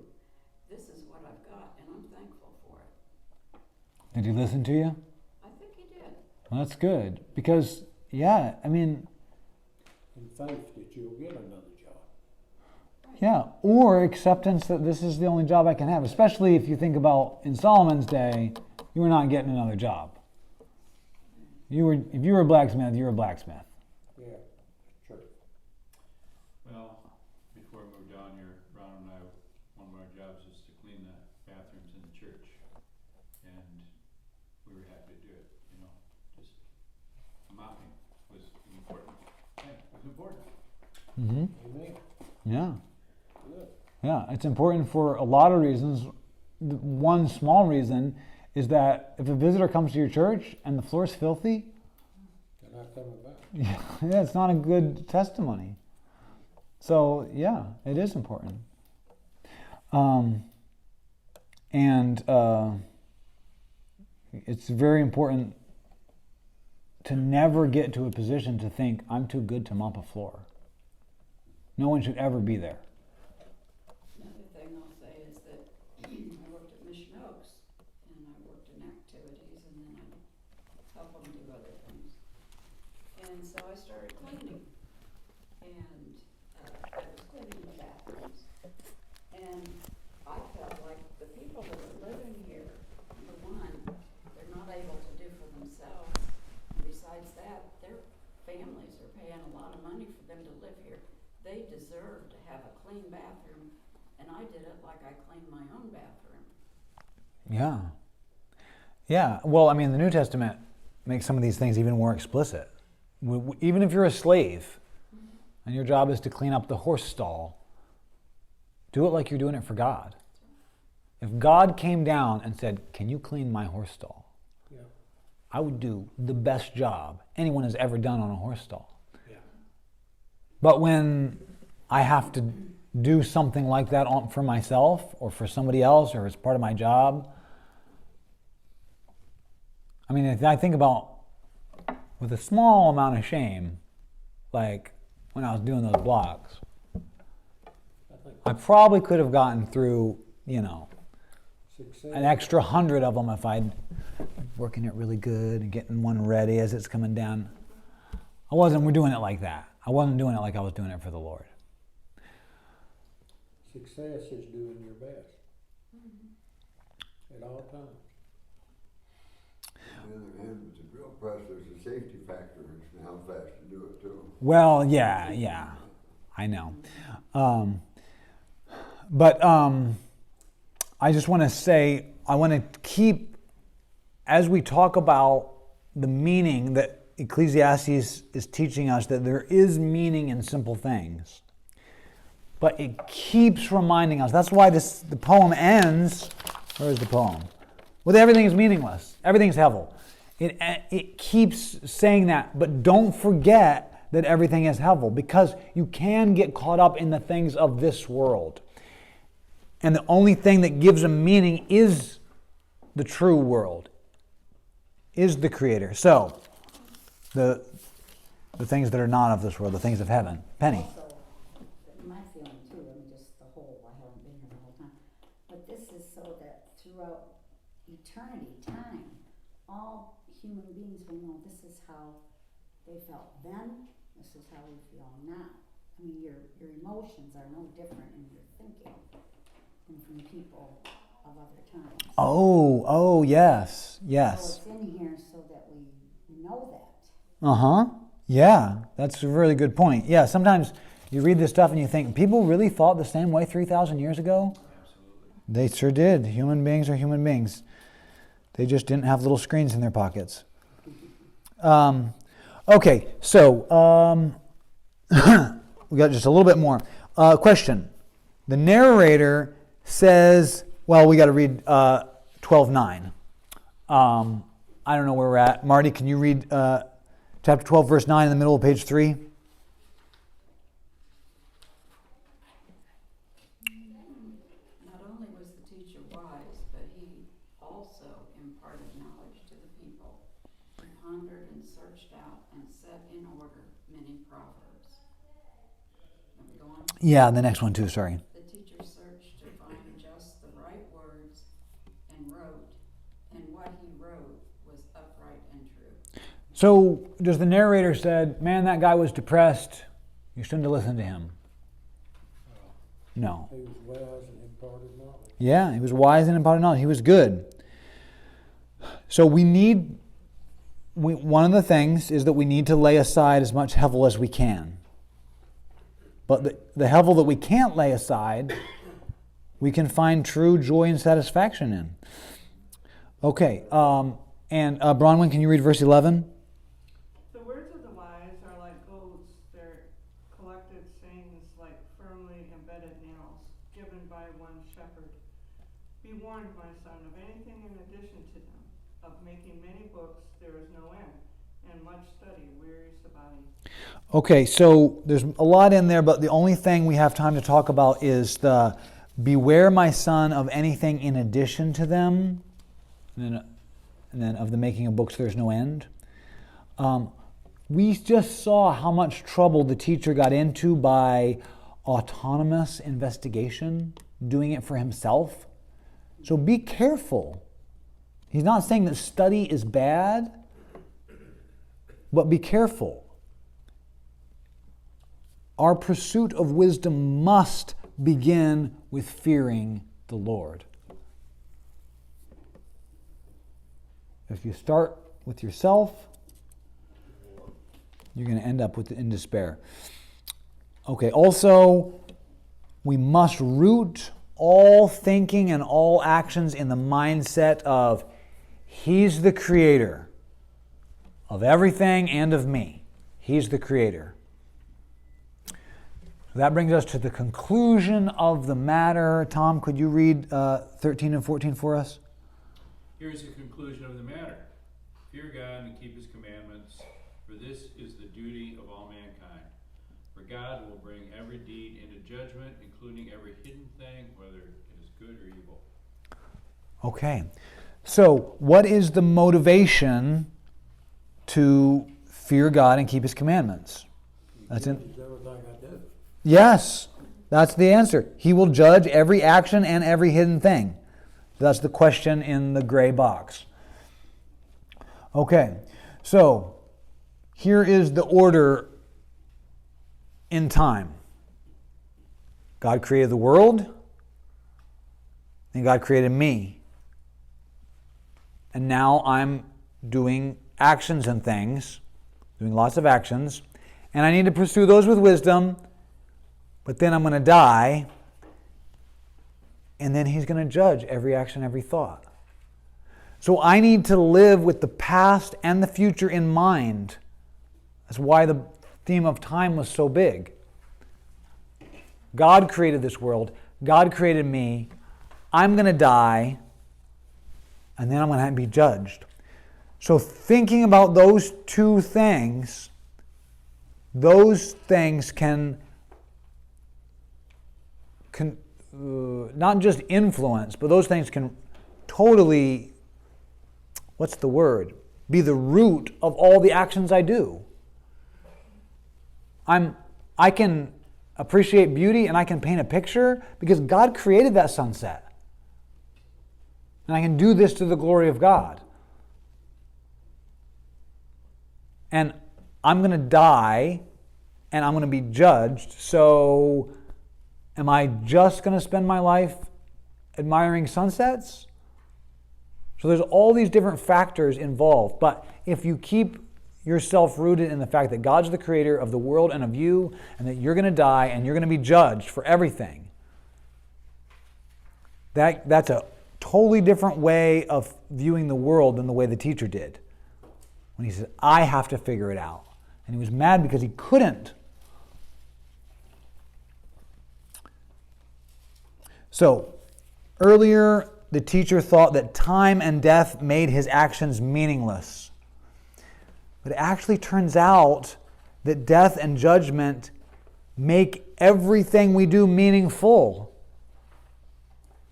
this is what I've got, and I'm thankful for it. Did he listen to you? I think he did. Well, that's good. Because, yeah, I mean, And faith that you'll get another job. yeah, or acceptance that this is the only job I can have, especially if you think about in Solomon's day, you were not getting another job. If you were a blacksmith, you were a blacksmith. Yeah, true. Well, before we moved down here, Ron and I, one of our jobs was to clean the bathrooms in the church. And we were happy to do it, just mopping was an important thing. It was important. Mm-hmm. Amen. Yeah. Good. Yeah, it's important for a lot of reasons. One small reason is that if a visitor comes to your church and the floor's filthy, They're not coming back. yeah, it's not a good testimony. So, yeah, it is important. It's very important to never get to a position to think, I'm too good to mop a floor. No one should ever be there. Another thing I'll say is that I worked at Mission Oaks, and I worked in activities, and then I helped them do other things. And so I started cleaning, and I was cleaning the bathrooms. And I felt like the people that are living here, number one, they're not able to do for themselves. And besides that, their families are paying a lot of money for them to live here. They deserve to have a clean bathroom, and I did it like I cleaned my own bathroom. Yeah. Yeah. Well, I mean, the New Testament makes some of these things even more explicit. Even if you're a slave and your job is to clean up the horse stall, do it like you're doing it for God. If God came down and said, can you clean my horse stall? Yeah. I would do the best job anyone has ever done on a horse stall. Yeah. But when I have to do something like that for myself or for somebody else or as part of my job. I mean, if I think about with a small amount of shame, like when I was doing those blocks, I probably could have gotten through, an extra 100 of them if I'd working it really good and getting one ready as it's coming down. We're doing it like that. I wasn't doing it like I was doing it for the Lord. Success is doing your best at all times. On the other hand, with the drill press, there's a safety factor in how fast you do it too. Well, yeah, I know. But I just want to say, I want to keep, as we talk about the meaning that Ecclesiastes is teaching us, that there is meaning in simple things. But it keeps reminding us. That's why the poem ends, where is the poem? With everything is meaningless. Everything's hevel. It keeps saying that, but don't forget that everything is hevel, because you can get caught up in the things of this world. And the only thing that gives a meaning is the true world, is the Creator. So, the things that are not of this world, the things of heaven. Penny. Also, my feeling too, just the whole, I haven't been here the whole time, but this is so that throughout eternity, time, all human beings will know this is how they felt then, this is how we feel now. I mean, your emotions are no different in your thinking than from people of other times. Oh, yes. So it's in here so that we know that. Uh-huh. Yeah, that's a really good point. Yeah, sometimes you read this stuff and you think, people really thought the same way 3,000 years ago? Absolutely. They sure did. Human beings are human beings. They just didn't have little screens in their pockets. Okay, so we got just a little bit more. Question. The narrator says, well, we got to read 12:9. I don't know where we're at. Marty, can you read chapter 12, verse 9 in the middle of page 3? Not only was the teacher wise, but he also imparted knowledge to the people. He pondered and searched out and set in order many proverbs. Let me go on. Yeah, the next one too, sorry. The teacher searched to find just the right words and wrote, and what he wrote was upright and true. So, does the narrator said, man, that guy was depressed, you shouldn't have listened to him? No. He was wise and imparted knowledge. Yeah, he was wise and imparted knowledge. He was good. So one of the things is that we need to lay aside as much hevel as we can. But the hevel that we can't lay aside, we can find true joy and satisfaction in. Okay, and Bronwyn, can you read verse 11? The words of the wise are like goads, their collected sayings like firmly embedded nails, given by one shepherd. Be warned, my son, of anything in addition to them. Of making many books there is no end, and much study wearies the body. Okay, so there's a lot in there, but the only thing we have time to talk about is the beware, my son, of anything in addition to them, and then of the making of books there's no end. We just saw how much trouble the teacher got into by autonomous investigation, doing it for himself. So be careful. He's not saying that study is bad, but be careful. Our pursuit of wisdom must begin with fearing the Lord. If you start with yourself, you're going to end up in despair. Okay, also, we must root all thinking and all actions in the mindset of He's the Creator of everything and of me. He's the Creator. So that brings us to the conclusion of the matter. Tom, could you read 13 and 14 for us? Here is the conclusion of the matter. Fear God and keep His commandments, for this is the duty of all mankind. For For God will bring every deed into judgment, including every hidden thing, whether it is good or evil. Okay. So, what is the motivation to fear God and keep His commandments? That's it. Everything I do. Yes, that's the answer. He will judge every action and every hidden thing. That's the question in the gray box. Okay, so here is the order in time. God created the world, and God created me. And now I'm doing actions and things, doing lots of actions, and I need to pursue those with wisdom, but then I'm going to die, and then He's going to judge every action, every thought. So I need to live with the past and the future in mind. That's why the theme of time was so big. God created this world. God created me. I'm going to die, and then I'm going to be judged. So thinking about those two things, can not just influence, but those things can totally, be the root of all the actions I do. I can appreciate beauty and I can paint a picture because God created that sunset. And I can do this to the glory of God. And I'm going to die and I'm going to be judged. So am I just going to spend my life admiring sunsets? So there's all these different factors involved. But if you keep yourself rooted in the fact that God's the creator of the world and of you, and that you're going to die and you're going to be judged for everything, that's a totally different way of viewing the world than the way the teacher did. When he said, I have to figure it out. And he was mad because he couldn't. So, earlier, the teacher thought that time and death made his actions meaningless. But it actually turns out that death and judgment make everything we do meaningful.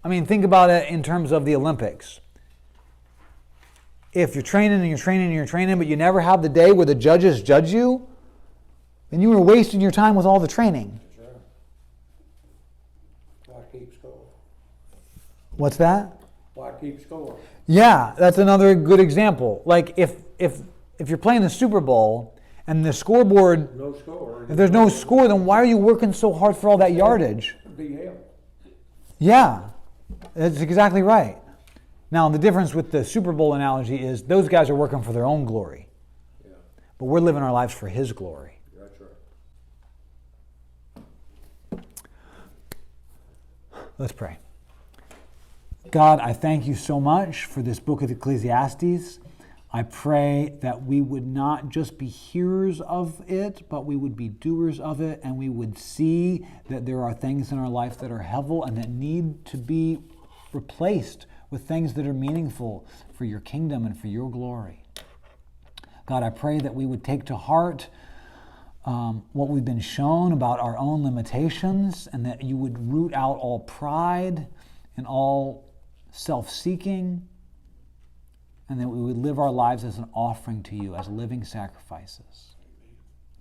I mean, think about it in terms of the Olympics. If you're training and you're training and you're training, but you never have the day where the judges judge you, then you were wasting your time with all the training. That's right. Why keep score? What's that? Why keep score? Yeah, that's another good example. Like if you're playing the Super Bowl and the scoreboard, No score. if there's no score, then why are you working so hard for all that yardage? BL. Yeah, that's exactly right. Now, the difference with the Super Bowl analogy is those guys are working for their own glory. Yeah, But we're living our lives for His glory. that's right. Let's pray. God, I thank you so much for this book of Ecclesiastes. I pray that we would not just be hearers of it, but we would be doers of it, and we would see that there are things in our life that are heavy and that need to be replaced with things that are meaningful for your kingdom and for your glory. God, I pray that we would take to heart what we've been shown about our own limitations, and that you would root out all pride and all self-seeking, and that we would live our lives as an offering to you, as living sacrifices.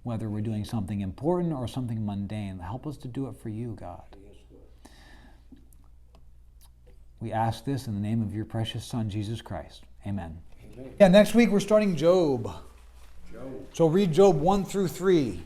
Whether we're doing something important or something mundane, help us to do it for you, God. We ask this in the name of your precious Son, Jesus Christ. Amen. Amen. Yeah, next week we're starting Job. Job. So read Job 1 through 3.